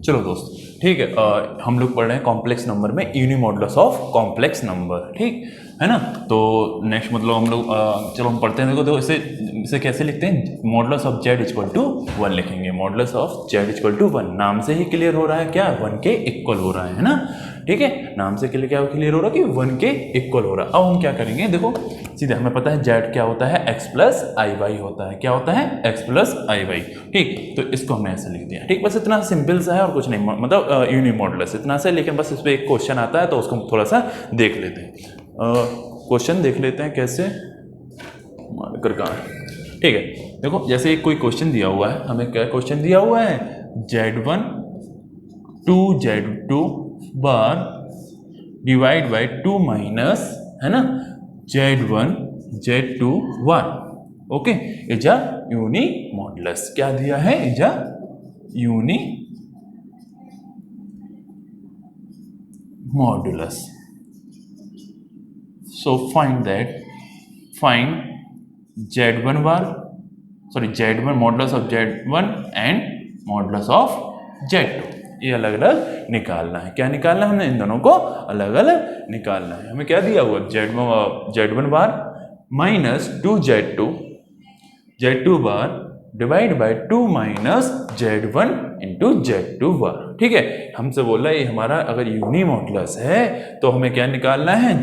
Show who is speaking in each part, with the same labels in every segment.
Speaker 1: चलो दोस्त, ठीक है। हम लोग पढ़ रहे हैं कॉम्प्लेक्स नंबर में यूनिमॉडुलस ऑफ कॉम्प्लेक्स नंबर, ठीक है ना। तो नेक्स्ट मतलब हम लोग चलो हम पढ़ते हैं। देखो इसे कैसे लिखते हैं, modulus of Z equal to 1 लिखेंगे। Modulus of Z equal to 1, नाम से ही क्लियर हो रहा है क्या, 1 के इक्वल हो रहा है ना। ठीक है, नाम से क्या क्लियर हो रहा है कि 1 के इक्वल हो रहा है। अब हम क्या करेंगे, देखो सीधे हमें पता है जेड क्या होता है, x प्लस आई वाई होता है। क्या होता है, x प्लस आई वाई। ठीक, तो इसको हमने ऐसे लिख दिया। ठीक, बस इतना सिंपल सा है और कुछ नहीं, मतलब यूनिमॉडुलस इतना सा है। लेकिन बस इस पर एक क्वेश्चन आता है तो उसको थोड़ा सा देख लेते हैं। क्वेश्चन देख लेते हैं कैसे कर कहाँ है। ठीक है, देखो जैसे एक कोई क्वेश्चन दिया हुआ है, हमें क्या क्वेश्चन दिया हुआ है, Z1 2 Z2 bar divide by 2 minus, है ना, Z1 Z2 1। Okay, is a unimodulus. क्या दिया है, is a unimodulus. So find Z1 bar, sorry Z1 modulus of Z1 and modulus of Z2। ये अलग अलग निकालना है। क्या निकालना है, हमने इन दोनों को अलग अलग निकालना है। हमें क्या दिया हुआ, Z1 bar minus 2 Z2 bar divide by 2 minus Z1 into Z2 बार। ठीक है, हमसे बोला ये हमारा अगर यूनिमॉडुलस है तो हमें क्या निकालना है,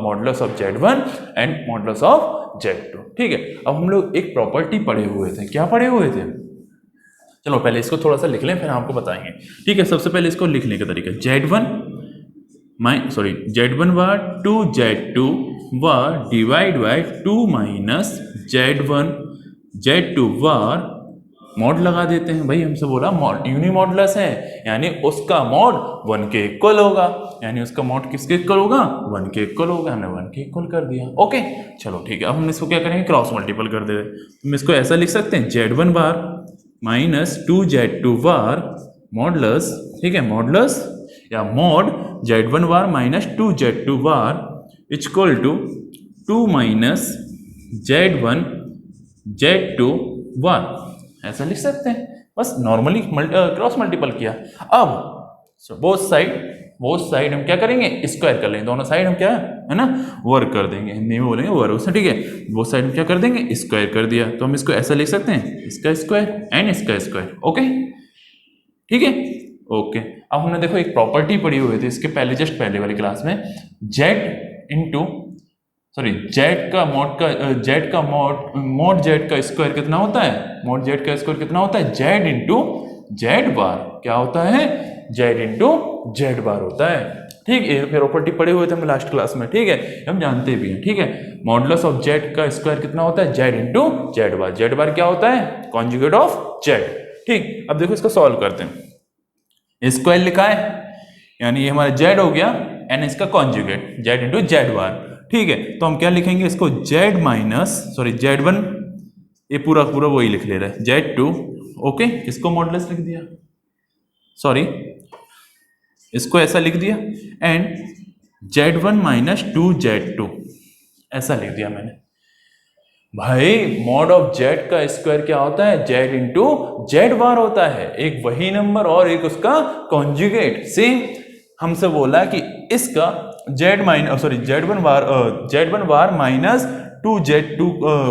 Speaker 1: modulus of Z1 and modulus of Z2। ठीक है, अब हम लोग एक प्रॉपर्टी पढ़े हुए थे। क्या पढ़े हुए थे, चलो पहले इसको थोड़ा सा लिख लें फिर आपको बताएंगे। ठीक है, सबसे पहले इसको लिखने का तरीका, Z1 bar 2 Z2 bar divide by 2 minus Z1 Z2 bar mod लगा देते हैं। भाई हमसे बोला मॉड यूनिमॉडुलस है, यानी उसका मॉड 1 के इक्वल होगा। यानी उसका मॉड किसके इक्वल होगा, 1 के इक्वल होगा। हमने 1 के इक्वल कर दिया। ओके, चलो ठीक है। अब हम इसको क्या करेंगे, क्रॉस मल्टीपल कर दे रहे। हम इसको ऐसा लिख सकते हैं, Z1 बार माइनस 2 Z2 बार मॉडुलस, ठीक है, मॉडुलस या mod Z1 bar minus 2 Z2 bar equal to 2 minus Z1 Z2 bar. ऐसा लिख सकते हैं, बस नॉर्मली क्रॉस मल्टीपल किया। अब बोथ साइड हम क्या करेंगे, स्क्वायर कर लेंगे। दोनों साइड हम क्या है ना, वर्क कर देंगे, हिंदी में बोलेंगे वर्क से। ठीक है, बोथ साइड हम क्या कर देंगे, स्क्वायर कर दिया। तो हम इसको ऐसा लिख सकते हैं, इसका स्क्वायर एंड इसका स्क्वायर। ओके, ठीक है, ओके। अब हमने देखो एक प्रॉपर्टी पढ़ी हुई थी इसके पहले, जस्ट पहले वाली क्लास में, जेड का मॉड जेड का स्क्वायर कितना होता है, मॉड जेड का स्क्वायर कितना होता है, जेड इंटू जेड बार। क्या होता है, जेड इंटू जेड बार होता है। ठीक है, फिर प्रॉपर्टी पढ़े हुए थे हम लास्ट क्लास में। ठीक है, हम जानते भी हैं। ठीक है, मॉडुलस ऑफ जेड का स्क्वायर कितना होता है, जेड इंटू जेड बार। जेड बार क्या होता है, कॉन्जुगेट ऑफ जेड। ठीक, अब देखो इसको सॉल्व करते हैं। स्क्वायर लिखा है यानी ये हमारा जेड हो गया, एंड इसका कॉन्जुगेट जेड इंटू जेड बार। ठीक है, तो हम क्या लिखेंगे इसको, Z1, ये पूरा वही लिख ले रहा है, Z2। ओके, इसको मॉडुलस लिख दिया, इसको ऐसा लिख दिया, एंड Z1 माइनस 2 Z2 ऐसा लिख दिया मैंने। भाई मॉड ऑफ जेड का स्क्वायर क्या होता है, जेड इंटू जेड बार होता है। एक वही नंबर और एक उसका कॉन्जुगेट। सेम हमसे बोला कि इसका Z1 बार माइनस 2 Z2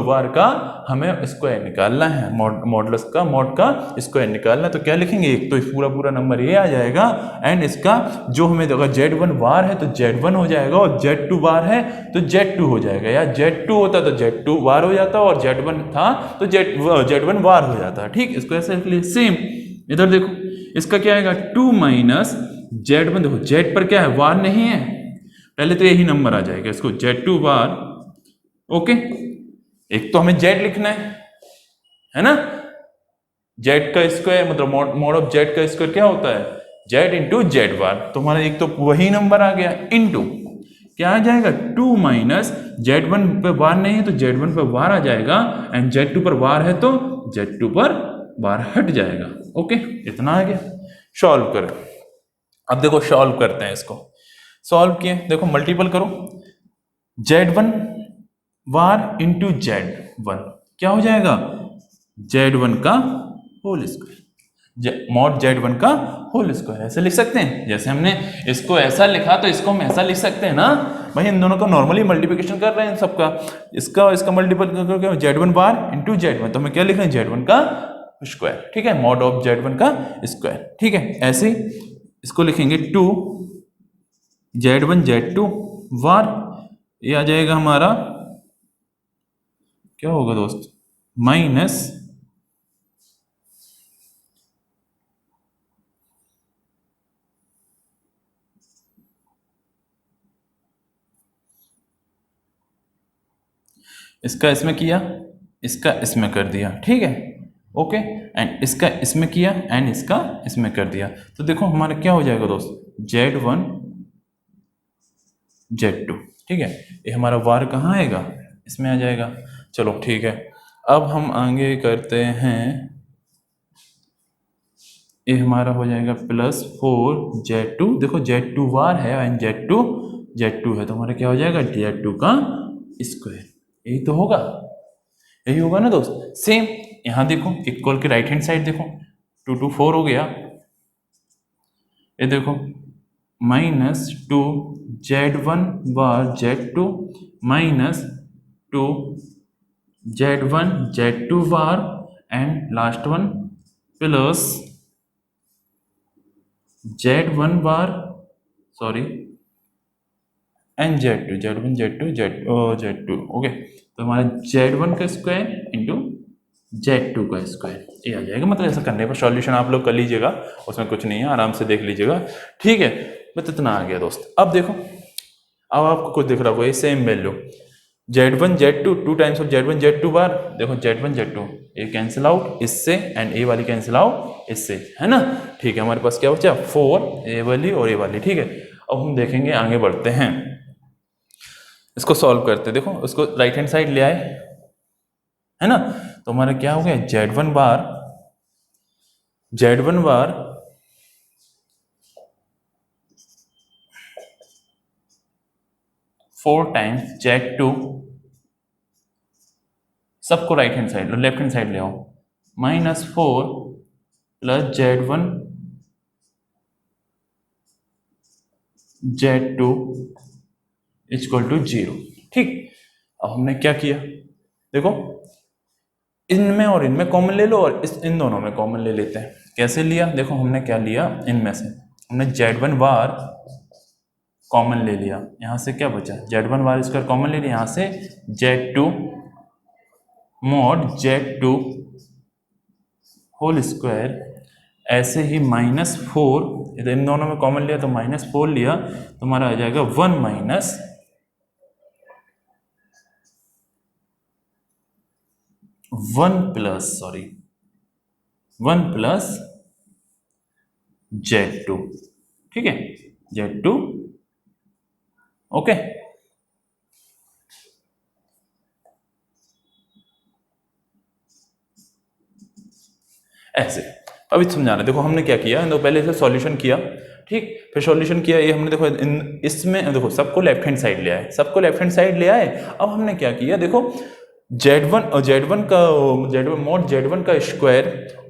Speaker 1: बार का हमें स्क्वायर निकालना है, मॉडुलस का मॉड का स्क्वायर निकालना है। तो क्या लिखेंगे, एक तो पूरा नंबर ये आ जाएगा, एंड इसका जो हमें अगर Z1 बार है तो Z1 हो जाएगा, और Z2 बार है तो Z2 हो जाएगा। या Z2 होता तो Z2 बार हो जाता, और Z1 था तो Z1 बार हो जाता। ठीक, इसको ऐसे लिख लिए। सेम इधर देखो, इसका क्या आएगा, 2 माइनस Z1। देखो Z पर क्या है, बार नहीं है, पहले तो यही नंबर आ जाएगा, इसको Z2 बार। ओके, एक तो हमें Z लिखना है ना, Z का स्क्वायर मतलब मॉड ऑफ Z का स्क्वायर क्या होता है, Z इंटू जेड बार। तो हमारा एक तो वही नंबर आ गया, इंटू क्या आ जाएगा, 2 माइनस Z1 पे बार नहीं है तो Z1 पे बार आ जाएगा, एंड Z2 पर बार है तो Z2 पर बार हट जाएगा। ओके, इतना आ गया। सॉल्व करें, अब देखो सॉल्व करते हैं इसको। सॉल्व किए, देखो मल्टीपल करो, Z1 बार इंटू Z1 क्या हो जाएगा, Z1 का होल स्क्वायर। मॉड Z1 का होल स्क्वायर, ऐसे लिख सकते हैं। जैसे हमने इसको ऐसा लिखा तो इसको हम ऐसा लिख सकते हैं ना भाई, इन दोनों का नॉर्मली मल्टीप्लिकेशन कर रहे हैं सबका, इसका इसका मल्टीपल करके Z1 बार इंटू Z1, तो हमें क्या लिख रहे हैं Z1 का स्क्वायर, ठीक है, मॉड ऑफ Z1 का स्क्वायर, ठीक है। ऐसे इसको लिखेंगे 2 Z1 Z2 बार, ये आ जाएगा हमारा क्या होगा दोस्त, माइनस इसका इसमें किया, इसका इसमें कर दिया, ठीक है, ओके, एंड इसका इसमें किया एंड इसका इसमें कर दिया, तो देखो हमारा क्या हो जाएगा दोस्त, Z1 Z2, ठीक है। ये हमारा वार कहाँ आएगा, इसमें आ जाएगा। चलो ठीक है, अब हम आगे करते हैं, ये हमारा हो जाएगा +4Z2, देखो Z2 वार है एंड Z2 है, तो हमारा क्या हो जाएगा Z2 का स्क्वायर, यही तो होगा, यही होगा ना दोस्त। सेम यहाँ देखो, इक्वल के राइट हैंड साइड देखो, 2 2 4 हो गया, ये देखो -2 Z1 bar Z2 -2 Z1 Z2 bar and last one plus Z1 bar sorry and Z1 Z2 okay, तो हमारा Z1 का स्क्वायर इंटू Z2 का स्क्वायर, ये आ जाएगा। मतलब ऐसा करने पर सॉल्यूशन आप लोग कर लीजिएगा, उसमें कुछ नहीं है, आराम से देख लीजिएगा, ठीक है। बस इतना आ गया दोस्त। अब देखो, अब आपको कुछ दिख रहा होगा, ये same value Z1 Z2 2 times of Z1 Z2 बार, देखो Z1 Z2 ये कैंसिल आउट इससे एंड ए वाली कैंसिल आउट इससे, है ना, ठीक है। हमारे पास क्या बचा 4 ए वाली और ए वाली, ठीक है। अब हम देखेंगे, आगे बढ़ते हैं, इसको सॉल्व करते हैं। देखो उसको राइट हैंड साइड ले आए, है ना, तो हमारा क्या हो गया Z1 बार 4 टाइम्स Z2, सबको right hand side left hand side ले आओ, -4 plus Z1 Z2 equal to 0, ठीक। अब हमने क्या किया, देखो इनमें और इनमें कॉमन ले लो और इन दोनों में कॉमन ले लेते हैं। कैसे लिया, देखो हमने क्या लिया, इनमें से हमने Z1 बार कॉमन ले लिया, यहाँ से क्या बचा Z1 बार स्क्वायर कॉमन ले लिया, यहाँ से Z2 mod Z2 whole square, ऐसे ही -4 इधर इन दोनों में कॉमन लिया तो -4 लिया, तो हमारा आ जाएगा 1 प्लस Z2, ठीक है, Z2 ओके। ऐसे अभी समझाना, देखो हमने क्या किया, तो पहले से सॉल्यूशन किया, ठीक, फिर सॉल्यूशन किया, ये हमने देखो इसमें देखो सबको लेफ्ट हैंड साइड ले आए, सबको लेफ्ट हैंड साइड ले आए। अब हमने क्या किया, देखो Z1 मॉड Z1 का स्क्वायर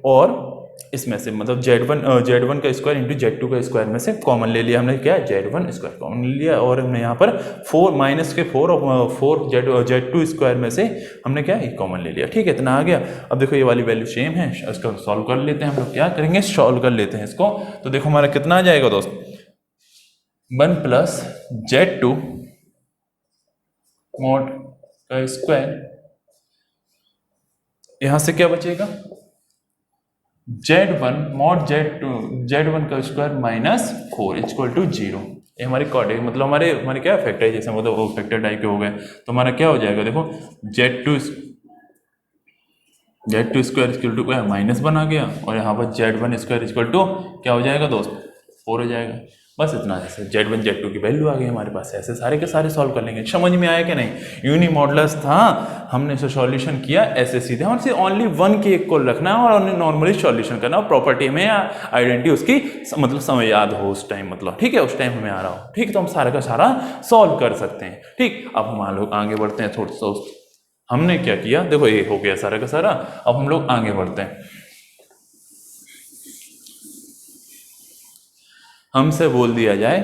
Speaker 1: और इसमें से मतलब Z1 का स्क्वायर इंटू Z2 का स्क्वायर में से कॉमन ले लिया हमने, क्या Z1 स्क्वायर कॉमन ले लिया, और हमने यहाँ पर 4 और 4 Z2 स्क्वायर में से हमने क्या कॉमन ले लिया, ठीक है, इतना आ गया। अब देखो ये वाली वैल्यू सेम है, इसको सॉल्व कर लेते हैं हम लोग, क्या करेंगे सॉल्व कर लेते हैं इसको। तो देखो हमारा कितना आ जाएगा दोस्त, 1 प्लस Z2 मॉड का स्क्वायर, यहाँ से क्या बचेगा Z1 मॉड Z1 का स्क्वायर -4 इक्वल टू 0, ये हमारी कॉर्डिनेट मतलब हमारे क्या फैक्टर जैसे मतलब फैक्टर टाइप के हो गए, तो हमारा क्या हो जाएगा, देखो Z2 square equal to minus बना गया, और यहाँ पर Z1 स्क्वायर इक्वल टू क्या हो जाएगा दोस्त 4 हो जाएगा। बस इतना, जैसे Z1 Z2 की वैल्यू आ गई हमारे पास, ऐसे सारे के सारे सॉल्व कर लेंगे। समझ में आया कि नहीं, यूनी मॉडुलस था, हमने इसे सॉल्यूशन किया ऐसे सीधे, हमसे ओनली 1 के इक्वल रखना है और नॉर्मली सॉल्यूशन करना है, प्रॉपर्टी में आइडेंटिटी उसकी मतलब समय याद हो उस टाइम, मतलब ठीक है उस टाइम हमें आ रहा हो, ठीक, तो हम सारा का सारा सॉल्व कर सकते हैं, ठीक। अब हम लोग आगे बढ़ते हैं, थोड़ा सा हमने क्या किया, देखो ये हो गया सारा का सारा, अब हम लोग आगे बढ़ते हैं। हमसे बोल दिया जाए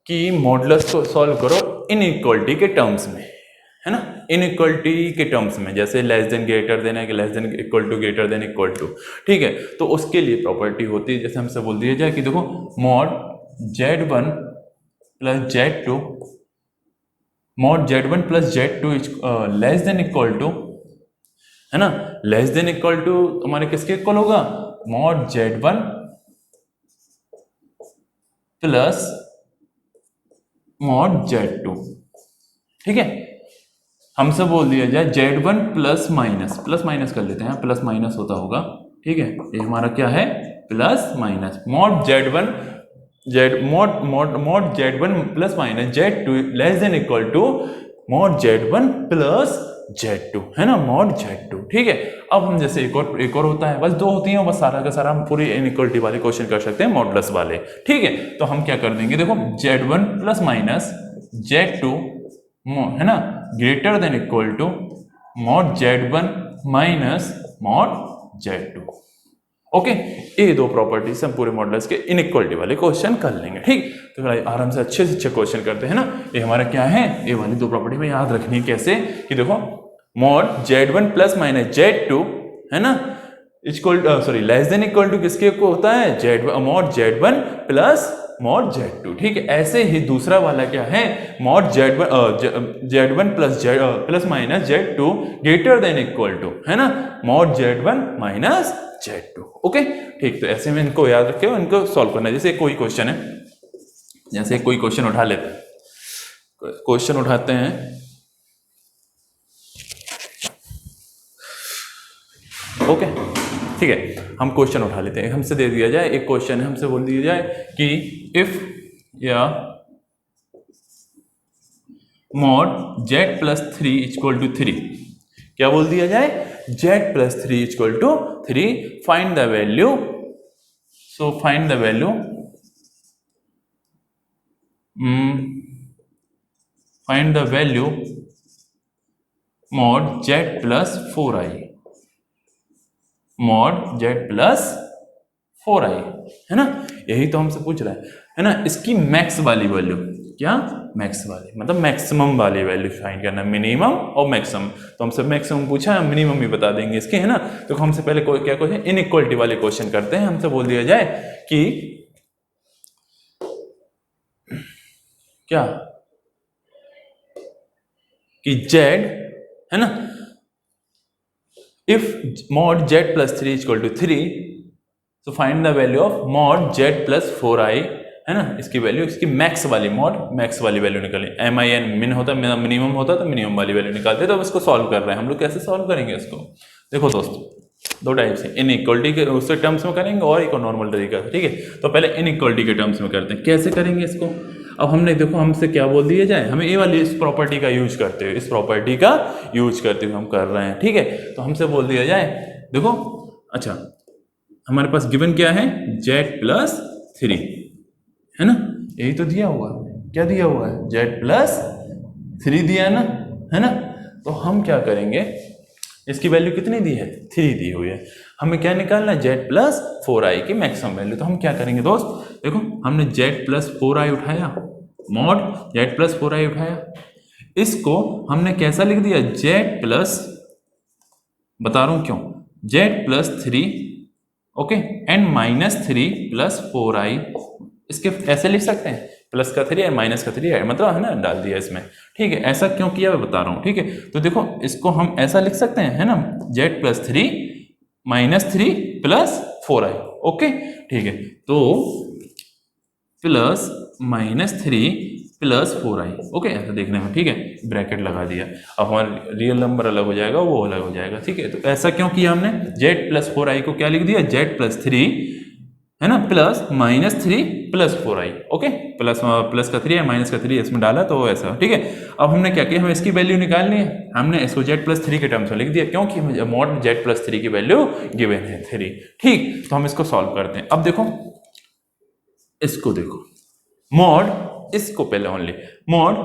Speaker 1: कि मॉडुलस को सॉल्व करो इनइक्वालिटी के टर्म्स में, है ना, इनइक्वालिटी के टर्म्स में, जैसे लेस देन ग्रेटर देन है कि less than equal to greater than equal to, ठीक है। तो उसके लिए प्रॉपर्टी होती है, जैसे हमसे बोल दिया जाए कि देखो mod Z1 plus Z2, mod Z1 plus Z2 less than equal to, है ना, लेस देन इक्वल टू हमारे किसके इक्वल होगा, mod Z1 plus mod Z2, ठीक है। हमसे बोल दिया जाए Z1 प्लस माइनस कर लेते हैं, प्लस माइनस होता होगा, ठीक है, ये हमारा क्या है, plus minus mod Z1 mod Z1 plus minus Z2 less than equal to mod Z1 plus Z2, है ना, मॉड Z2, ठीक है। अब हम जैसे एक और होता है, बस दो होती हैं, बस सारा का सारा हम पूरी इनइक्वालिटी वाले क्वेश्चन कर सकते हैं मॉडुलस वाले, ठीक है। तो हम क्या कर देंगे, देखो Z1 प्लस माइनस Z2, है ना, greater than equal to mod Z1 minus mod Z2, okay. ये दो प्रॉपर्टीज हम पूरे मॉडुलस के इनइक्वालिटी वाले क्वेश्चन कर लेंगे, ठीक। तो आराम से अच्छे क्वेश्चन करते हैं ना। ये हमारा क्या है, ये वाली दो प्रॉपर्टी में याद रखनी है कैसे, कि देखो mod Z1 plus minus Z2, है ना, लेस देन इक्वल टू किसके को होता है, mod Z1 plus mod Z2, ठीक है। ऐसे ही दूसरा वाला क्या है, mod Z1 plus minus Z2 greater than equal to, है ना, mod Z1 minus Z2, okay, ठीक। तो ऐसे में इनको याद रखे, इनको सॉल्व करना है। जैसे कोई क्वेश्चन है, जैसे कोई क्वेश्चन उठा लेते हैं, क्वेश्चन उठाते हैं, ओके, ठीक है, हम क्वेश्चन उठा लेते हैं। हमसे दे दिया जाए एक क्वेश्चन है, हमसे बोल दिया जाए कि इफ या mod Z plus 3 equal to 3, क्या बोल दिया जाए, Z plus 3 equal to 3, find the value, so find the value, find the value mod Z plus 4i, mod Z plus 4i, है ना, यही तो हमसे पूछ रहा है ना। इसकी मैक्स वाली वैल्यू, क्या, मैक्स वाली मतलब मैक्सिमम वाली वैल्यू फाइंड करना, मिनिमम और मैक्सिमम। तो हमसे मैक्सिमम पूछा है, मिनिमम भी बता देंगे इसके, है ना। तो हमसे पहले क्या क्वेश्चन, इनइक्वालिटी वाले क्वेश्चन करते हैं। हमसे बोल दिया जाए कि क्या, कि Z, है ना, if mod Z plus 3 equal to 3, तो find the value of mod Z plus 4i, है ना, इसकी वैल्यू, इसकी मैक्स वाली, मॉड मैक्स वाली वैल्यू निकालें। MIN मिन होता है, मिनिमम होता है, तो मिनिमम वाली वैल्यू निकालते हैं। तो अब इसको सॉल्व कर रहे हैं हम लोग, कैसे सॉल्व करेंगे इसको, देखो दोस्तों, दो टाइप से, इनइक्वालिटी के उसके टर्म्स में करेंगे और एक नॉर्मल तरीका से, ठीक है। तो पहले इनइक्वालिटी के टर्म्स में करते हैं, कैसे करेंगे इसको। अब हमने देखो, हमसे क्या बोल दिया जाए, हमें ये वाली इस प्रॉपर्टी का यूज करते हुए, इस प्रॉपर्टी का यूज करते हुए हम कर रहे हैं, ठीक है। तो हमसे बोल दिया जाए, देखो, अच्छा, हमारे पास गिवन क्या है, Z प्लस 3, है ना, यही तो दिया हुआ, क्या दिया हुआ है, Z प्लस 3 दिया ना, है ना। तो हम क्या करेंगे, इसकी वैल्यू कितनी दी है, 3 दी हुई है, हमें क्या निकालना है, Z प्लस 4i की मैक्सिमम वैल्यू। तो हम क्या करेंगे दोस्त, देखो हमने Z प्लस 4i उठाया, मॉड Z प्लस 4i उठाया, इसको हमने कैसा लिख दिया, Z प्लस, बता रहा हूं क्यों, Z plus 3, okay, and minus 3 plus 4i, इसके ऐसे लिख सकते हैं, प्लस का 3 है माइनस का 3 है, मतलब, है ना, डाल दिया इसमें, ठीक है। ऐसा क्यों किया मैं बता रहा हूँ, ठीक है। तो देखो इसको हम ऐसा लिख सकते हैं, है ना, Z plus 3 minus 3 plus 4i, okay, ठीक है। तो plus minus 3 plus 4i, okay, ऐसा देखने में, ठीक है, ब्रैकेट लगा दिया। अब हमारा रियल नंबर अलग हो जाएगा, वो अलग हो जाएगा, ठीक है। तो ऐसा क्यों किया हमने, Z प्लस 4i को क्या लिख दिया, Z प्लस 3, है ना, plus minus 3 plus 4i, okay, plus का 3 है, माइनस का 3 है, इसमें डाला तो ऐसा, ठीक है। अब हमने क्या किया, हमें इसकी वैल्यू निकालनी है, हमने इसको Z प्लस 3 के टर्म्स में लिख दिया, क्योंकि मॉड Z प्लस 3 की वैल्यू गिवन है 3, ठीक। तो हम इसको सॉल्व करते हैं। अब देखो, इसको देखो, मॉड, इसको पहले ओनली मॉड,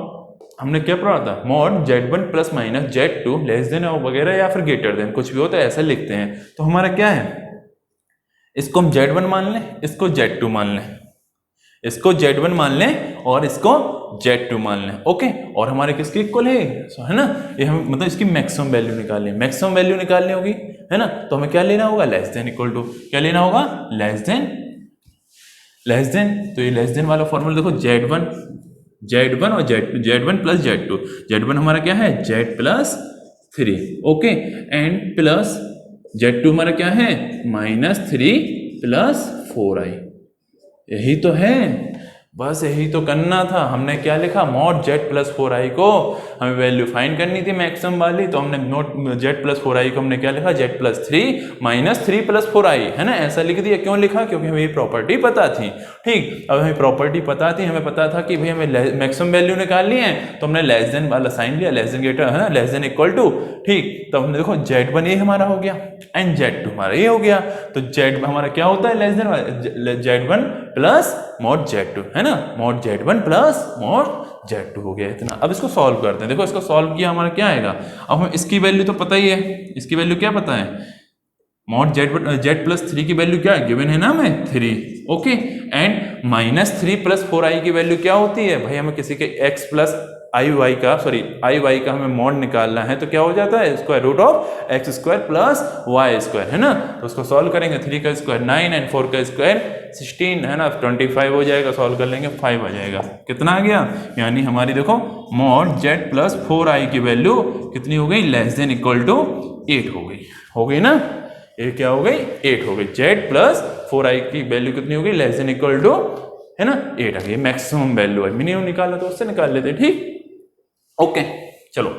Speaker 1: हमने क्या पढ़ा था, mod Z1 plus minus Z2 less then वगैरह या फिर ग्रेटर देन, कुछ भी होता है ऐसा लिखते हैं। तो हमारा क्या है, इसको हम Z1 मान लें, इसको Z2 मान लें, इसको Z1 मान लें और इसको Z2 मान लें, ओके। और हमारे किसके इक्वल है ना, ये हम मतलब इसकी मैक्सिमम वैल्यू निकालनी है, मैक्सिमम वैल्यू निकालनी होगी, है ना। तो हमें क्या लेना होगा, लेस देन इक्वल टू, क्या लेना होगा, लेस देन। तो ये लेस देन वाला फॉर्मूला देखो, Z1 और Z1 प्लस Z2, Z1 हमारा क्या है, Z+3, okay, and plus Z2 हमारा क्या है, -3 + 4i। यही तो है, बस यही तो करना था। हमने क्या लिखा, mod Z+4i को हमें वैल्यू फाइंड करनी थी मैक्सिमम वाली, तो हमने नोट Z+4i को हमने क्या लिखा, Z+3 -3 + 4i, है ना, ऐसा लिख दिया। क्यों लिखा, क्योंकि हमें ये प्रॉपर्टी पता थी, ठीक। अब हमें प्रॉपर्टी पता थी, हमें पता था कि भाई हमें मैक्सिमम वैल्यू निकालनी है, तो हमने लेस देन वाला साइन लिया, लेस देन ग्रेटर, है ना, लेस देन इक्वल टू, ठीक। तो हमने देखो Z1 ये हमारा हो गया एंड Z2 हमारा ये हो गया। तो Z हमारा क्या होता है, less than Z1 plus mod Z2, है ना, mod Z1 plus mod Z2 हो गया इतना। अब इसको सॉल्व करते हैं, देखो इसको सॉल्व किया हमारा क्या आएगा। अब हमें इसकी वैल्यू तो पता ही है, इसकी वैल्यू क्या पता है, mod Z+3 की वैल्यू क्या है, गिवन है ना हमें 3, ओके, एंड -3 + 4i की वैल्यू क्या होती है भाई, हमें किसी के x प्लस आई वाई का हमें मॉड निकालना है, तो क्या हो जाता है, √(x² + y²), है ना। तो उसको सॉल्व करेंगे, 3 का स्क्वायर 9 एंड 4 का स्क्वायर 16, है ना, 25 हो जाएगा, सॉल्व कर लेंगे 5 आ जाएगा। कितना आ गया, यानी हमारी देखो mod Z+4i की वैल्यू कितनी हो गई, लेस देन इक्वल टू 8 हो गई ना, ये क्या हो गई, 8 हो गई। Z+4i की वैल्यू कितनी हो गई, लेस देन इक्वल टू, है ना, 8 आ गई, मैक्सिमम वैल्यू है। मिनिमम निकाला तो उससे निकाल लेते, ठीक, ओके। चलो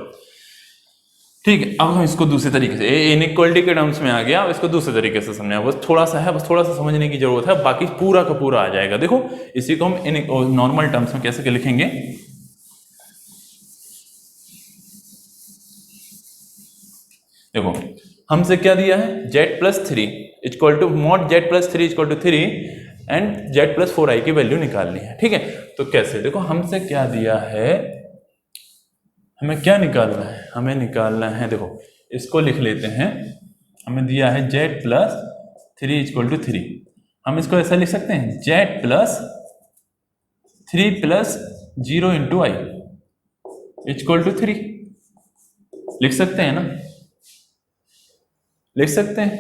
Speaker 1: ठीक है, अब हम इसको दूसरे तरीके से, इनइक्वालिटी के टर्म्स में आ गया, अब इसको दूसरे तरीके से समझना, बस थोड़ा सा समझने की जरूरत है, बाकी पूरा का पूरा आ जाएगा। देखो इसी को हम नॉर्मल टर्म्स में कैसे लिखेंगे, देखो हमसे क्या दिया है, Z+3 equal to mod Z+3 equal to 3 and Z+4i की वैल्यू निकालनी है, ठीक है। तो कैसे, देखो हमसे क्या दिया है, हमें क्या निकालना है, हमें निकालना है, देखो इसको लिख लेते हैं, हमें दिया है Z+3 इक्वल टू 3, हम इसको ऐसा लिख सकते हैं, Z+3 + 0 × i इक्वल टू 3, लिख सकते हैं ना, लिख सकते हैं,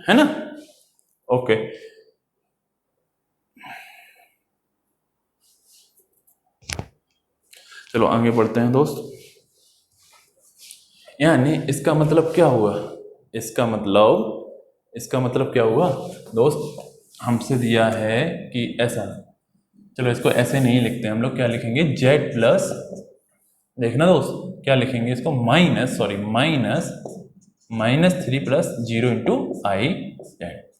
Speaker 1: है ना, ओके। चलो आगे बढ़ते हैं दोस्त। यानी इसका मतलब क्या हुआ, इसका मतलब क्या हुआ दोस्त, हमसे दिया है कि ऐसा, चलो इसको ऐसे नहीं लिखते हम लोग, क्या लिखेंगे, Z+, देखना दोस्त क्या लिखेंगे इसको, -3 + 0 × i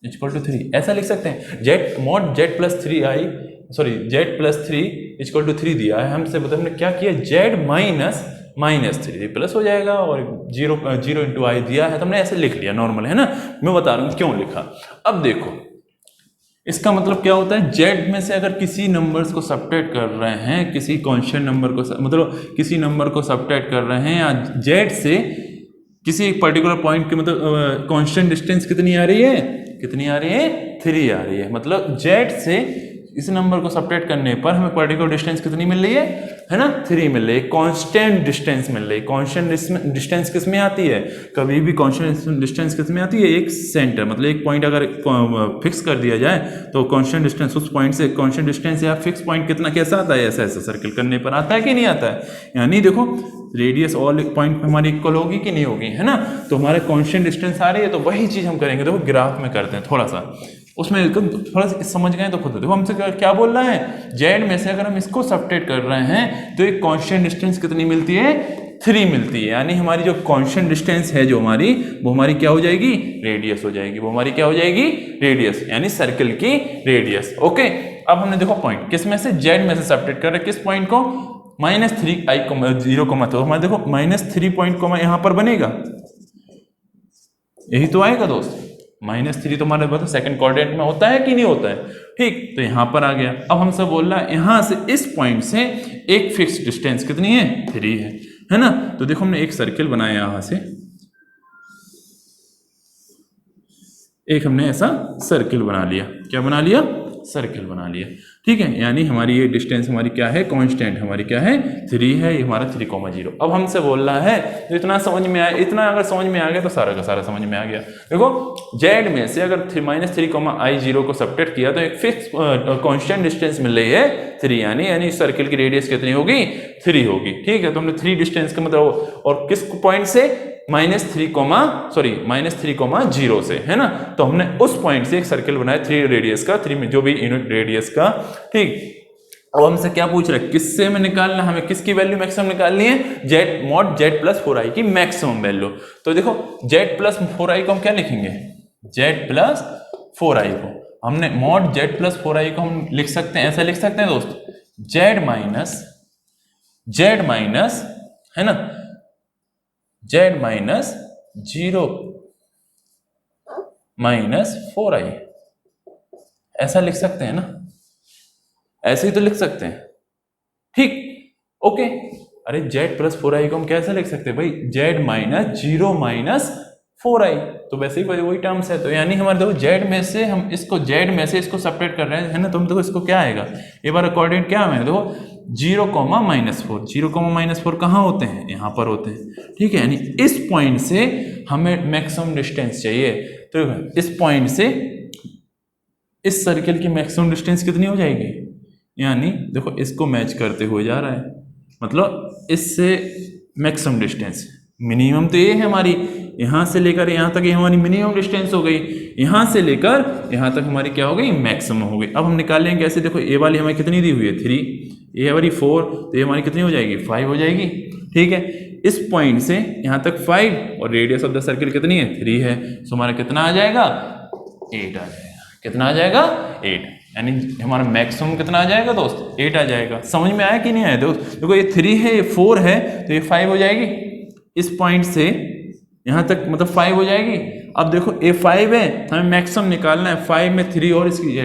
Speaker 1: इक्वल टू 3, ऐसा लिख सकते हैं। mod Z+3 इक्वल टू 3 दिया है हमसे, मतलब हमने क्या किया, Z -3 प्लस हो जाएगा, और 0 × i दिया है तो हमने ऐसे लिख लिया, नॉर्मल, है ना। मैं बता रहा हूँ क्यों लिखा। अब देखो इसका मतलब क्या होता है, Z में से अगर किसी नंबर्स को सब्ट्रैक्ट कर रहे हैं, किसी कांस्टेंट नंबर को, मतलब किसी नंबर को सब्ट्रैक्ट कर रहे हैं, या Z से किसी एक पर्टिकुलर पॉइंट के, मतलब कांस्टेंट डिस्टेंस कितनी आ रही है, 3 आ रही है, मतलब Z से इस नंबर को सब्ट्रैक्ट करने पर हमें पर्टिकुलर डिस्टेंस कितनी मिल रही है ना, 3 मिल रही है, कांस्टेंट डिस्टेंस मिल रही है। कांस्टेंट डिस्टेंस किस में आती है, कभी भी कांस्टेंट डिस्टेंस किस में आती है, एक सेंटर, मतलब एक पॉइंट अगर फिक्स कर दिया जाए तो कांस्टेंट डिस्टेंस उस पॉइंट से, कांस्टेंट डिस्टेंस या फिक्स पॉइंट कितना कैसा आता है, ऐसा सर्किल करने पर आता है कि नहीं आता है। यानी देखो रेडियस ऑल पॉइंट पे हमारी इक्वल होगी कि नहीं होगी, है ना। तो हमारे कांस्टेंट डिस्टेंस आ रही है, तो वही चीज हम करेंगे, देखो ग्राफ में करते हैं थोड़ा सा, उसमें थोड़ा सा समझ गए तो खुद देखो हमसे क्या बोल रहा है, Z में से अगर हम इसको सब्ट्रैक्ट कर रहे हैं तो एक कांस्टेंट डिस्टेंस कितनी मिलती है, 3 मिलती है। यानी हमारी जो कांस्टेंट डिस्टेंस है जो हमारी, वो हमारी क्या हो जाएगी, रेडियस हो जाएगी, वो हमारी क्या हो जाएगी, रेडियस, यानी सर्कल की रेडियस, ओके। अब हमने देखो पॉइंट किस में से, Z में से सब्ट्रैक्ट कर रहे हैं, किस पॉइंट को, -3i 0, तो हमारे देखो -3 पॉइंट को यहां पर बनेगा, यही तो आएगा दोस्त, -3 तो हमारे बताओ सेकंड क्वाड्रेंट में होता है कि नहीं होता है, ठीक। तो यहां पर आ गया। अब हमसे बोल रहा है यहां से इस पॉइंट से एक फिक्स डिस्टेंस कितनी है, 3 है ना। तो देखो हमने एक सर्किल बनाया, यहां से एक हमने ऐसा सर्किल बना लिया, क्या बना लिया, सर्किल बना लिया। ठीक है, यानी हमारी ये डिस्टेंस हमारी क्या है, कांस्टेंट हमारी क्या है 3 है, ये हमारा 3,0। अब हमसे बोल रहा है तो इतना समझ में आया, इतना अगर समझ में आ गया तो सारा का सारा समझ में आ गया। देखो जेड में से अगर -3,I0 को सबट्रैक्ट किया तो एक फिक्स कांस्टेंट डिस्टेंस मिल रही है 3, यानी सर्किल की रेडियस कितनी होगी 3 होगी। ठीक है, तो हमने 3 डिस्टेंस का मतलब, और किस पॉइंट से -3,0 से, है ना। तो हमने उस पॉइंट से एक सर्किल बनाया 3 रेडियस का, 3 में जो भी यूनिट रेडियस का। ठीक, अब हमसे क्या पूछ रहा है, किससे में निकालना, हमें किसकी वैल्यू मैक्सिमम निकालनी है, Z mod Z plus 4i की मैक्सिमम वैल्यू। तो देखो जेड प्लस 4i को हम क्या लिखेंगे, जेड प्लस 4i को हमने मॉड जेड प्लस 4i को हम लिख सकते हैं, ऐसा लिख सकते हैं दोस्त, जेड माइनस है ना, जेड माइनस 0 माइनस 4i, ऐसा लिख सकते हैं ना, ऐसे ही तो लिख सकते हैं। ठीक, ओके। अरे जेड प्लस 4i को हम कैसे लिख सकते हैं भाई, जेड माइनस 0 माइनस 4i, तो वैसे ही वही टर्म्स है। तो यानी हमारे देखो जेड में से हम इसको जेड में से इसको सेपरेट कर रहे हैं, है ना। तुम देखो इसको क्या आएगा, एक बार कोऑर्डिनेट क्या है, देखो 0,-4, 0,-4 कहाँ होते हैं, यहाँ पर होते हैं। ठीक है, यानी इस पॉइंट से हमें मैक्सिमम डिस्टेंस चाहिए, तो इस पॉइंट से इस सर्किल की मैक्सिमम डिस्टेंस कितनी हो जाएगी, यानी देखो इसको मैच करते हुए जा रहा है, मतलब इससे मैक्सिमम डिस्टेंस, मिनिमम तो ये है हमारी, यहाँ से लेकर यहाँ तक ये हमारी मिनिमम डिस्टेंस हो गई, यहाँ से लेकर यहाँ तक हमारी क्या हो गई, मैक्सिमम हो गई। अब हम निकालेंगे कैसे, देखो ए वाली हमें कितनी दी हुई है 3, ये हमारी 4, तो ये हमारी कितनी हो जाएगी 5 हो जाएगी। ठीक है, इस पॉइंट से यहाँ तक 5 और रेडियस ऑफ द सर्किल कितनी है 3 है, तो हमारा कितना आ जाएगा 8 आ जाएगा। कितना आ जाएगा 8, यानी हमारा मैक्सिमम कितना आ जाएगा दोस्त 8 आ जाएगा। समझ में आया कि नहीं आया दोस्त, देखो ये 3 है, ये 4 है, तो ये 5 हो जाएगी, इस पॉइंट से यहाँ तक मतलब 5 हो जाएगी। अब देखो ये 5 है, हमें मैक्सिमम निकालना है, 5 में 3 और इसकी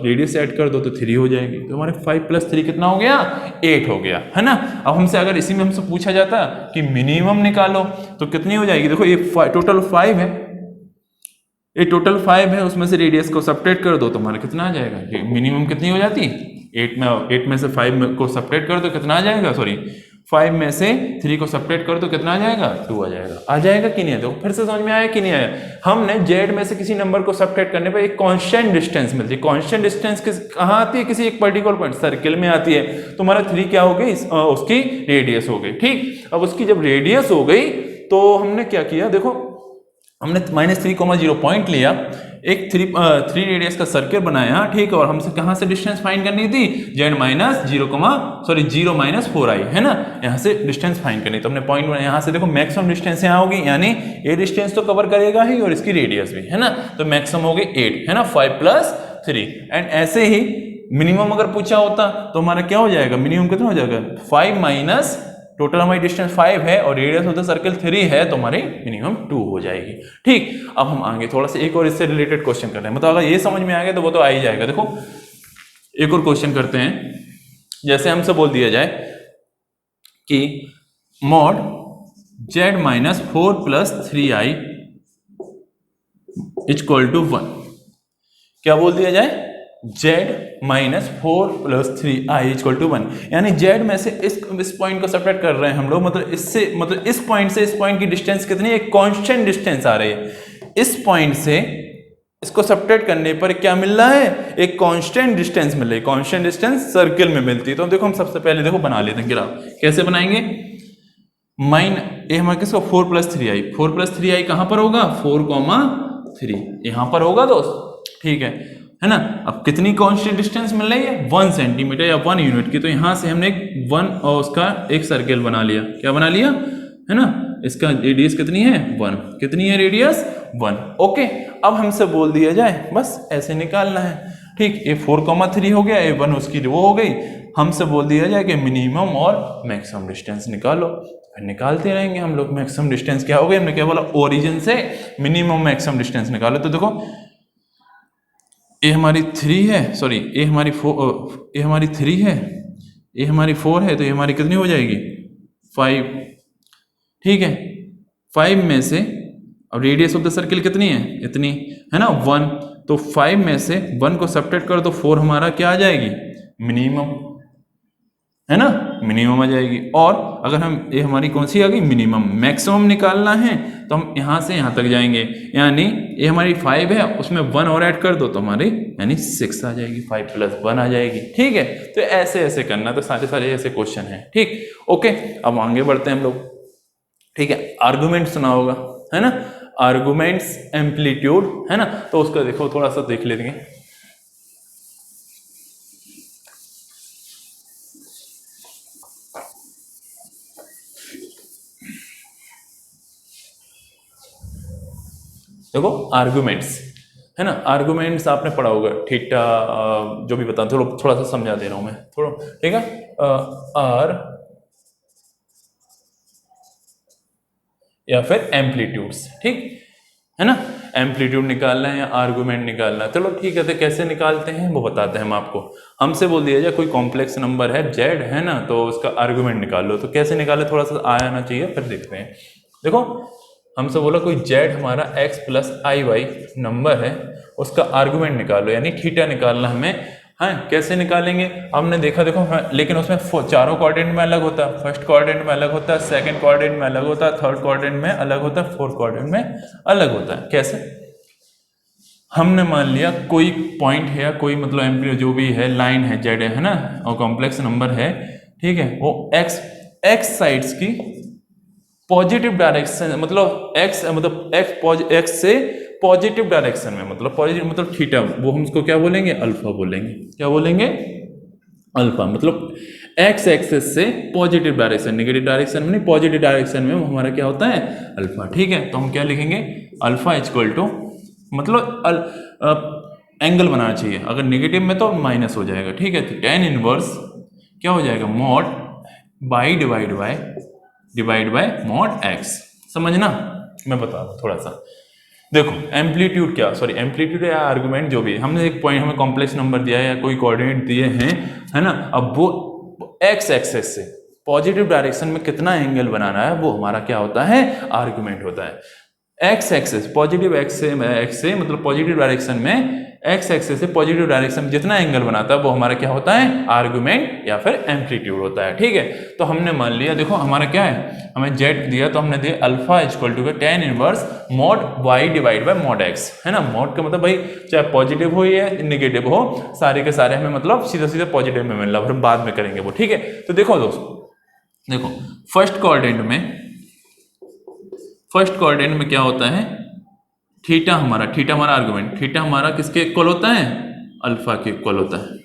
Speaker 1: रेडियस ऐड कर दो तो 3 हो जाएगी, तो हमारे 5 + 3 कितना हो गया 8 हो गया, है ना। अब हमसे अगर इसी में हमसे पूछा जाता कि मिनिमम निकालो तो कितनी हो जाएगी, देखो ये टोटल 5 है, ये टोटल 5 है, उसमें से रेडियस को सब्ट्रैक्ट कर दो तो हमारा कितना आ जाएगा, मिनिमम कितनी हो जाती 8 में से 5 को सब्ट्रैक्ट कर दो कितना आ जाएगा, सॉरी 5 में से 3 को सब्ट्रैक्ट कर दो कितना आ जाएगा 2 आ जाएगा कि नहीं है। देखो फिर से समझ में आया कि नहीं आया, हमने जेड में से किसी नंबर को सब्ट्रैक्ट करने पर एक कांस्टेंट डिस्टेंस मिलती है। कांस्टेंट डिस्टेंस कहाँ आती है, किसी एक पर्टिकुलर पॉइंट सर्किल में आती है, तो हमारा 3 क्या हो गई, उसकी रेडियस हो गई। ठीक, अब उसकी जब रेडियस हो गई तो हमने क्या किया, देखो हमने -3,0 पॉइंट लिया, एक 3 रेडियस का सर्किल बनाया। ठीक, और हमसे कहाँ से डिस्टेंस फाइंड करनी थी, जेड माइनस 0 माइनस 4i, है ना, यहाँ से डिस्टेंस फाइंड करनी। तो हमने पॉइंट बनाया, यहाँ से देखो मैक्सिमम डिस्टेंस यहाँ होगी, यानी ये डिस्टेंस तो कवर करेगा ही और इसकी रेडियस भी, है ना, तो मैक्सिमम होगी 8, है ना, 5 + 3। एंड ऐसे ही मिनिमम अगर पूछा होता तो हमारा क्या हो जाएगा, मिनिमम कितना हो जाएगा 5 माइनस, टोटल हमारी डिस्टेंस 5 है और रेडियस ऑफ द सर्कल 3 है, तो हमारी मिनिमम 2 हो जाएगी। ठीक, अब हम आगे थोड़ा सा एक और इससे रिलेटेड क्वेश्चन करते हैं, मतलब अगर ये समझ में आ गया तो वो तो आ ही जाएगा। देखो एक और क्वेश्चन करते हैं, जैसे हमसे बोल दिया जाए कि मॉड जेड माइनस 4 + 3i = 1, क्या बोल दिया जाए, z माइनस 4 + 3i = 1, यानी z में से इस पॉइंट को सब्ट्रैक्ट कर रहे हैं हम लोग, मतलब इससे, मतलब इस पॉइंट से इस पॉइंट की डिस्टेंस कितनी है, एक कांस्टेंट डिस्टेंस आ रही है। इस पॉइंट से इसको सब्ट्रैक्ट करने पर क्या मिल रहा है, एक कांस्टेंट डिस्टेंस मिल रही है। कांस्टेंट डिस्टेंस सर्किल में मिलती है। तो देखो हम सबसे पहले देखो बना लेते हैं ग्राफ, कैसे बनाएंगे, ये हमारे किसको 4 + 3i, 4 + 3i कहाँ पर होगा, 4,3 यहाँ पर होगा दोस्त। ठीक है ना। अब कितनी कांस्टेंट डिस्टेंस मिल रही है, 1 सेंटीमीटर या 1 यूनिट की, तो यहाँ से हमने 1 और उसका एक सर्किल बना लिया, क्या बना लिया, है ना, इसका रेडियस कितनी है 1, कितनी है रेडियस 1। ओके, अब हमसे बोल दिया जाए बस ऐसे निकालना है। ठीक, ये 4,3 हो गया, ये 1 उसकी वो हो गई। हमसे बोल दिया जाए कि मिनिमम और मैक्सिमम डिस्टेंस निकालो, फिर निकालते रहेंगे हम लोग। मैक्सिमम डिस्टेंस क्या हो गई, हमने क्या बोला, ओरिजिन से मिनिमम मैक्सिमम डिस्टेंस निकालो। तो देखो ये हमारी 3 है, सॉरी ये हमारी 3 है, ये हमारी 4 है, तो ये हमारी कितनी हो जाएगी 5। ठीक है, 5 में से अब रेडियस ऑफ द सर्किल कितनी है, इतनी, है ना 1, तो 5 में से 1 को सब्ट्रैक्ट कर दो, 4 हमारा क्या आ जाएगी, मिनिमम, है ना, मिनिमम आ जाएगी। और अगर हम, ये हमारी कौन सी आ गई, मिनिमम। मैक्सिमम निकालना है तो हम यहाँ से यहाँ तक जाएंगे, यानी ये हमारी 5 है, उसमें 1 और ऐड कर दो तो हमारी यानी 6 आ जाएगी, 5 + 1 आ जाएगी। ठीक है, तो ऐसे ऐसे करना, तो सारे सारे ऐसे क्वेश्चन हैं। ठीक, ओके, अब आगे बढ़ते हैं हम लोग। ठीक है, आर्गुमेंट सुना होगा, है ना, आर्गुमेंट्स, एम्पलीट्यूड, है ना, तो उसका देखो थोड़ा सा देख लेंगे। देखो आर्गुमेंट्स, है ना, आर्गुमेंट्स आपने पढ़ा होगा, थीटा, जो भी बता, थोड़ा सा समझा दे रहा हूं मैं थोड़ा। ठीक है, आर या फिर एम्पलीट्यूड्स, ठीक है ना, एम्पलीट्यूड निकालना है या आर्गुमेंट निकालना है। चलो ठीक है, तो कैसे निकालते हैं वो बताते हैं हम आपको। हमसे बोल दिया जाए कोई कॉम्प्लेक्स नंबर है जेड, है ना, तो उसका आर्गुमेंट निकाल लो, तो कैसे निकाले, थोड़ा सा आना चाहिए, फिर देखते हैं। देखो हमसे बोला कोई जेड हमारा x + iy नंबर है, उसका आर्गुमेंट निकालो, यानी थीटा निकालना हमें। हाँ, कैसे निकालेंगे, हमने देखा, देखो हाँ, लेकिन उसमें चारों कोऑर्डिनेट में अलग होता है, फर्स्ट कोऑर्डिनेट में अलग होता है, सेकंड कोऑर्डिनेट में अलग होता है, थर्ड कोऑर्डिनेट में अलग होता है, फोर्थ कोऑर्डिनेट में अलग होता है। कैसे, हमने मान लिया कोई पॉइंट है या कोई मतलब एम्पली जो भी है, लाइन है, जेड है ना, और कॉम्प्लेक्स नंबर है, ठीक है, वो एक्स साइड्स की पॉजिटिव डायरेक्शन, मतलब एक्स से पॉजिटिव डायरेक्शन में, मतलब पॉजिटिव मतलब थीटा, वो हम उसको क्या बोलेंगे, अल्फा बोलेंगे। क्या बोलेंगे, अल्फा। मतलब एक्स एक्सिस से पॉजिटिव डायरेक्शन, नेगेटिव डायरेक्शन में नहीं, पॉजिटिव डायरेक्शन में हमारा क्या होता है, अल्फा। ठीक है, तो हम क्या लिखेंगे, अल्फा इक्वल टू, मतलब एंगल बनाना चाहिए, अगर नेगेटिव में तो माइनस हो जाएगा। ठीक है, तो tan इनवर्स क्या हो जाएगा, mod by divide by mod x. समझना, मैं बता दूं थोड़ा सा। देखो एम्पलीट्यूड क्या, सॉरी एम्पलीट्यूड या आर्गुमेंट जो भी, हमने एक पॉइंट, हमें कॉम्प्लेक्स नंबर दिया है या कोई कोऑर्डिनेट दिए हैं, है ना, अब वो एक्स एक्सेस से पॉजिटिव डायरेक्शन में कितना एंगल बनाना है, वो हमारा क्या होता है, आर्गुमेंट होता है। एक्स एक्सेस पॉजिटिव, एक्स से मतलब पॉजिटिव डायरेक्शन में, एक्स एक्सेस से पॉजिटिव डायरेक्शन में जितना एंगल बनाता है वो हमारा क्या होता है, आर्गुमेंट या फिर एम्पलीट्यूड होता है। ठीक है, तो हमने मान लिया, देखो हमारा क्या है, हमें जेड दिया, तो हमने दिया alpha equal to tan inverse mod Y divide by mod X, है ना। मॉड का मतलब भाई चाहे पॉजिटिव हो या नेगेटिव हो, सारे के सारे हमें मतलब सीधा सीधा पॉजिटिव में मिल रहा है, फिर बाद में करेंगे वो। ठीक है, तो देखो दोस्तों, देखो फर्स्ट कोऑर्डिनेट में क्या होता है, थीटा हमारा आर्गुमेंट, थीटा हमारा किसके इक्वल होता है, अल्फा के इक्वल होता है।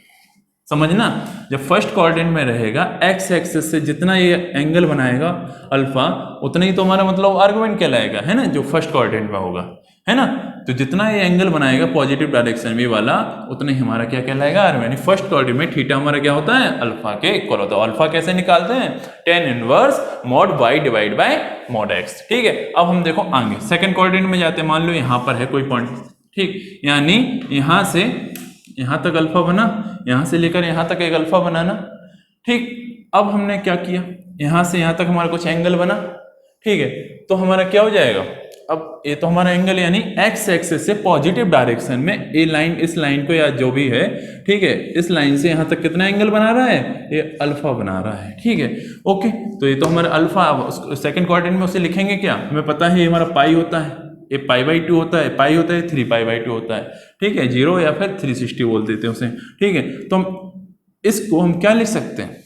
Speaker 1: समझना, जब फर्स्ट कोऑर्डिनेट में रहेगा, एक्स एक्सिस से जितना ये एंगल बनाएगा अल्फा, उतना ही तो हमारा मतलब आर्गुमेंट कहलाएगा, है ना, जो फर्स्ट कोऑर्डिनेट में होगा, है ना। तो जितना ये एंगल बनाएगा पॉजिटिव डायरेक्शन में वाला, उतना ही हमारा क्या कहलाएगा, आर्गुमेंट। यानी फर्स्ट कोऑर्डिनेट में थीटा हमारा क्या होता है, अल्फा के इक्वल होता है। अल्फा कैसे निकालते हैं, tan inverse mod Y divide by mod X. ठीक है, अब हम देखो आगे सेकंड कोऑर्डिनेट में जाते हैं, मान लो यहाँ पर है कोई पॉइंट, ठीक, यानी यहाँ से यहाँ तक अल्फा बना, यहाँ से लेकर यहाँ तक एक अल्फा बनाना। ठीक, अब हमने क्या किया, यहाँ से यहाँ तक हमारा कुछ एंगल बना। ठीक है, तो हमारा क्या हो जाएगा, अब ये तो हमारा एंगल, यानी एक्स एक्सिस से पॉजिटिव डायरेक्शन में ये लाइन, इस लाइन को या जो भी है, ठीक है, इस लाइन से यहाँ तक कितना एंगल बना रहा है, ये अल्फा बना रहा है। ठीक है, ओके, तो ये तो हमारा अल्फा। सेकंड क्वाड्रेंट में उसे लिखेंगे क्या, हमें पता है ये हमारा पाई होता है, ये π/2 होता है, पाई होता है 3π/2 होता है। ठीक है, 0 या फिर 360 बोल देते हैं उसे। ठीक है, तो हम इसको हम क्या लिख सकते हैं,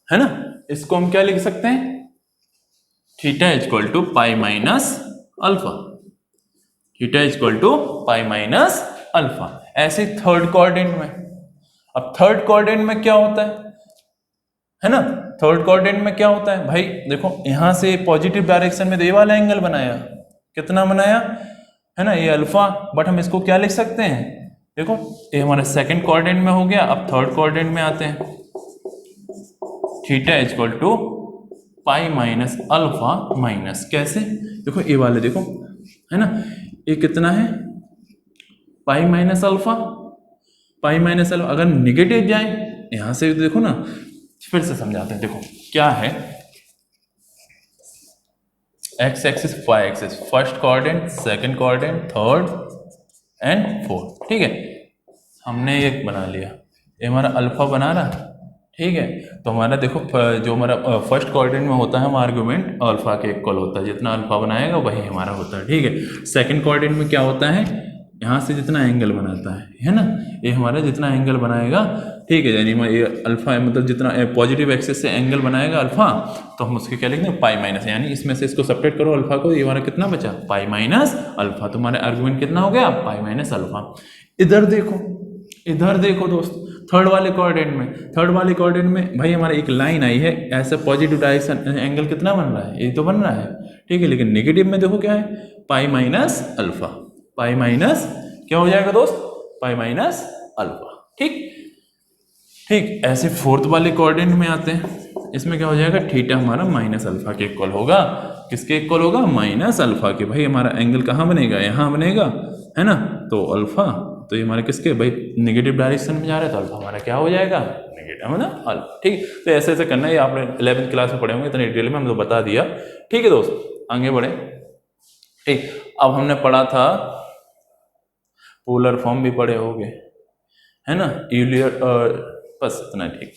Speaker 1: है ना, इसको हम क्या लिख सकते हैं, theta equal to pi minus alpha, theta equal to pi minus alpha. ऐसे थर्ड कोऑर्डिनेट में, अब थर्ड कोऑर्डिनेट में क्या होता है ना, थर्ड कोऑर्डिनेट में क्या होता है भाई, देखो यहां से पॉजिटिव डायरेक्शन में ये वाला एंगल बनाया, कितना बनाया, है ना, ये अल्फा। बट हम इसको क्या लिख सकते हैं, देखो ये हमारे सेकंड कोऑर्डिनेट में हो गया। अब थर्ड कोऑर्डिनेट में आते हैं, theta equal to pi minus alpha minus, कैसे, देखो ये वाले देखो, है ना, ये कितना है, पाई माइनस अल्फा, पाई माइनस अल्फा। अगर निगेटिव जाए यहां से देखो ना, फिर से समझाते हैं, देखो क्या है, X axis Y axis, first coordinate, second coordinate, third, and 4, ठीक है। हमने एक बना लिया, ये हमारा अल्फा बना रहा, ठीक है। तो हमारा देखो जो हमारा फर्स्ट कोऑर्डिनेट में होता है हमारा आर्गुमेंट अल्फा के इक्वल होता है, जितना अल्फा बनाएगा वही हमारा होता है, ठीक है। सेकंड कोऑर्डिनेट में क्या होता है, यहाँ से जितना एंगल बनाता है ना, ये हमारा जितना एंगल बनाएगा, ठीक है, यानी ये अल्फा मतलब जितना पॉजिटिव एक्सिस से एंगल बनाएगा अल्फा, तो हम उसके क्या लिखते हैं पाई माइनस, यानी इसमें से इसको सेपरेट करो अल्फा को, ये हमारा कितना बचा पाई माइनस अल्फा, तो हमारा आर्गुमेंट कितना हो गया पाई माइनस अल्फा। इधर देखो दोस्त, थर्ड वाले कोऑर्डिनेट में भाई हमारा एक लाइन आई है, ऐसा पॉजिटिव डायरेक्शन एंगल कितना बन रहा है, ये तो बन रहा है, ठीक है। लेकिन नेगेटिव में देखो क्या है, पाई माइनस अल्फा, पाई माइनस क्या हो जाएगा दोस्त, पाई माइनस अल्फा, ठीक। ऐसे फोर्थ वाले कोऑर्डिनेट में आते हैं, इसमें क्या हो जाएगा, थीटा हमारा माइनस अल्फा के इक्वल होगा, किसके इक्वल होगा, माइनस अल्फा के। भाई हमारा एंगल कहाँ बनेगा, यहाँ बनेगा, है ना, तो अल्फा, तो ये हमारे किसके, भाई नेगेटिव डायरेक्शन में जा रहा है, तो अल्फा हमारा क्या हो जाएगा, नेगेटिव, है ना, अल्फा, ठीक। तो ऐसे ऐसे करना है, ये आपने 11th क्लास में पढ़े होंगे, इतने डिटेल में हम तो बता दिया, ठीक है दोस्त। आगे बढ़े, ठीक। अब हमने पढ़ा था पोलर फॉर्म भी पढ़े होंगे, है ना, यूलियर, बस इतना ठीक।